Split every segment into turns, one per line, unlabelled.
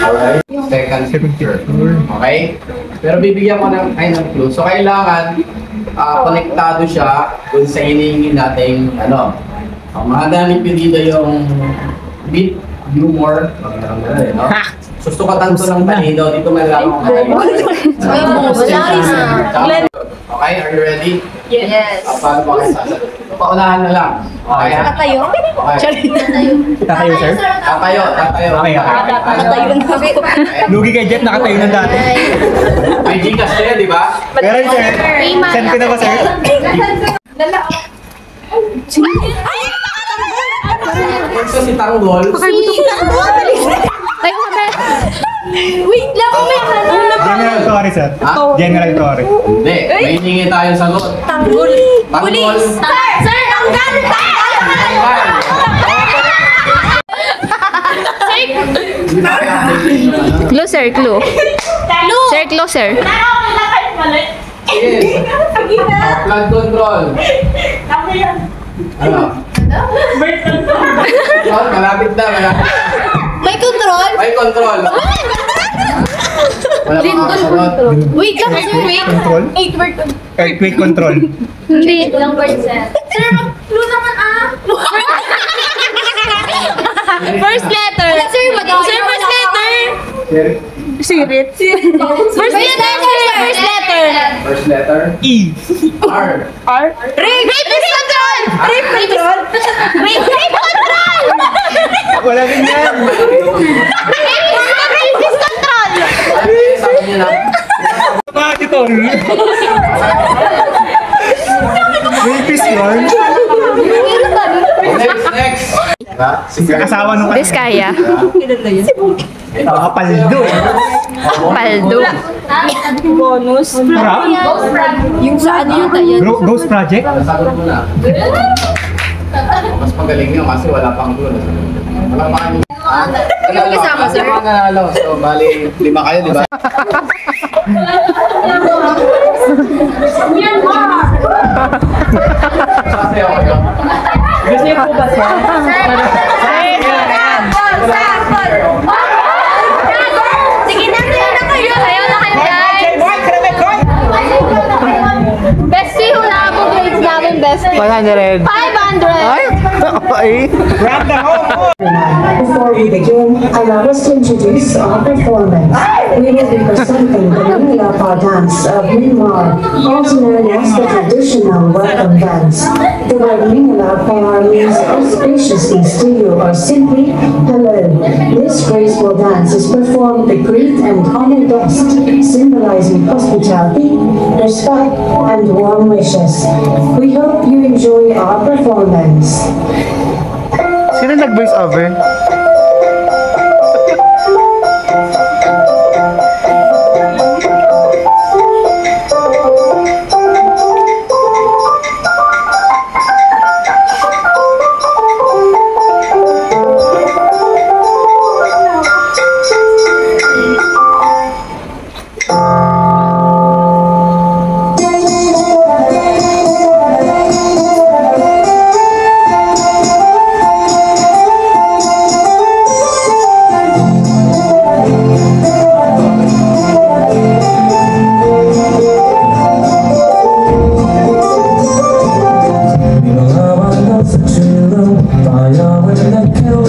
Alright, second picture. Okay? Pero bibigyan ko ng clue. So, kailangan konektado siya dun sa hinihingi nating ang mga gamit ko dito yung beat, humor, no? Susukatan ko ng talino, dito malaman ko okay, are you ready?
Yes.
Paano ba kayo sasagot? Paunahan na lang. Okay, ha?
Tatayo?
Okay.
Tatayo, sir?
Tatayo.
Okay.
Tatayo ng gabi.
Lugi kay Jeff, nakatayo na dati.
May Gcash kayo, di ba?
Pero sir, send ko na ba, sir?
Ito si Tanggol.
Wait lang,
General Torre, sir. General Torre.
Hindi, may hiningi tayong sagot.
Tanggol.
Tanggol.
Sir, ang ganda!
Clue, sir, clue. Sir, clue, sir.
Yes. Flood control. Ano? Malapit na.
May control?
May control. Wala pa makasagot.
Wait lang, sir, wait.
Control?
8 word.
Earthquake control.
Hindi.
Ilang word, sir? Sir, clue naman
First letter.
Sir,
Sir, first letter.
Sirit.
First letter, sir. First letter.
First letter.
E.
R.
Rapist control. Rapist control.
Wala din yan.
Rapist control.
Sabi niya na.
Bakit ito? Rapist yun?
Next.
Asawa nung
Diskaya.
Paldo.
Paldo.
Bonus. Yung sa ano yun tayo?
Ghost Project?
Nasagot mo na. Mas magaling nyo kasi wala pang clue. Wala pa kayo.
Yung kasama, sir?
Mga nanalo. So, bali, 5 kayo, di ba? Kasi ako yun.
Gusto niyo po ba siya?
Sige na, sir, na kayo. Ayaw na kayo, guys.
Bestie, hula mo grades namin, bestie.
100.
500.
Ay! Grab the home!
Before we begin, allow us to introduce our performance. We will be presenting the Mingilapa dance of Myanmar, also known as the traditional welcome dance. The word Mingilapa means auspiciousness to you or simply hello. This graceful dance is performed to greet and honor guests, symbolizing hospitality, respect, and warm wishes. We hope you enjoy our performance.
Sino nag-voice over?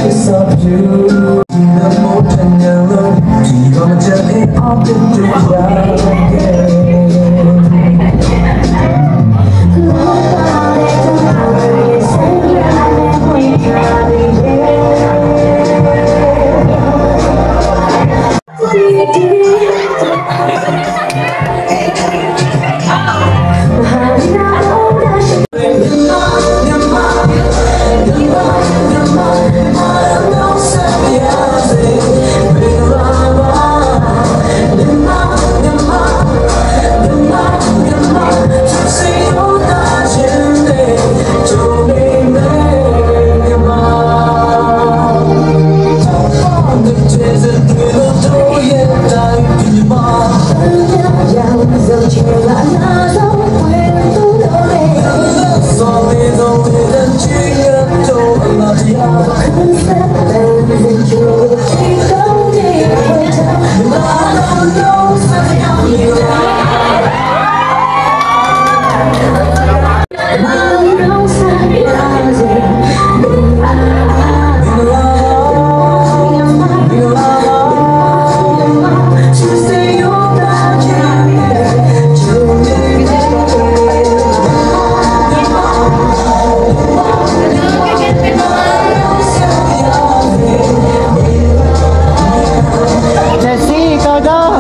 Hãy subscribe cho kênh Ghiền Mì Gõ để không bỏ lỡ những video hấp dẫn.
Jessie, ikaw daw!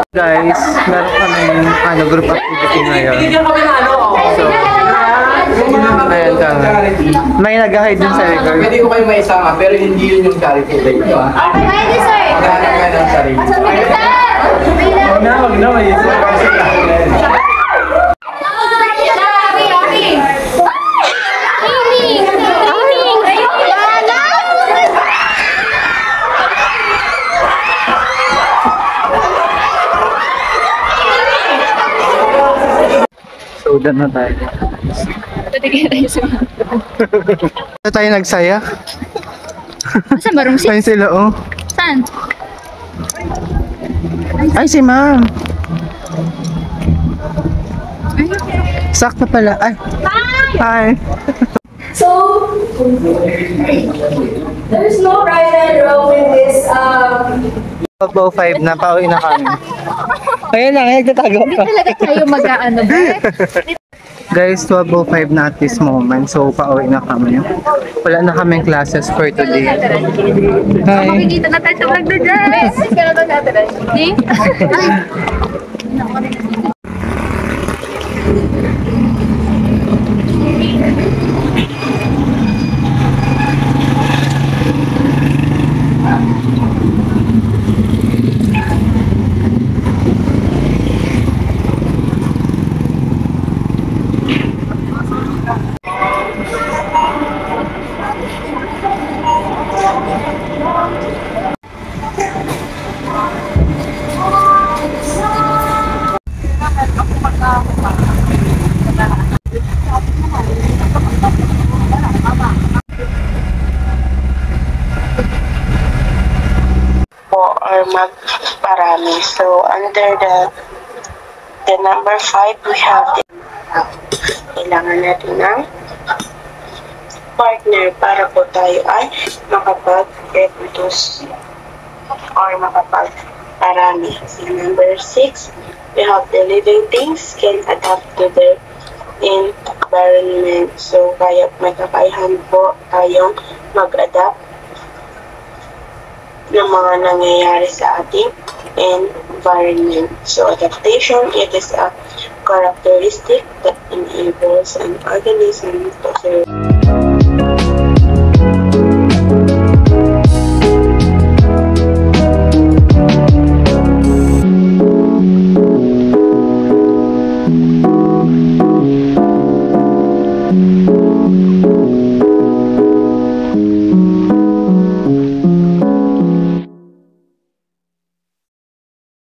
Guys, meron kami group activity ngayon. So, ayan ka. May nag-hide dun sa record.
Pwede ko kayo maisama, pero hindi yun yung charity day ko.
Pwede, sir.
Maghanap kayo ng sarili.
Wag na, may isa. So, done na tayo. Ito tayo nagsaya.
Saan ba, room 6?
Ayun sila, oh.
Saan?
Ay, si ma'am. Sakto pala. Ay. Hi.
So, there's no right and wrong in this.
12:05 na, pauwi na kami. Ayun lang, nagtatago pa.
Talaga kayo mag-ano ba?
Guys, 12:05 na at this moment. So, pauwi na kami. Wala na kaming classes for today. Hi.
Makikita na tayo sa vlog na dyan. Bes, ka na doon natin. Hindi?
Or magparami. So, under the number 5, we have kailangan natin ng partner para po tayo ay makapag-reproduce or makapag-parami. So, number 6, we have the living things can adapt to their environment. So, kaya may kakayahan po tayong mag-adapt ng mga nangyayari sa ating environment. So, adaptation, it is a characteristic that enables an organism to survive.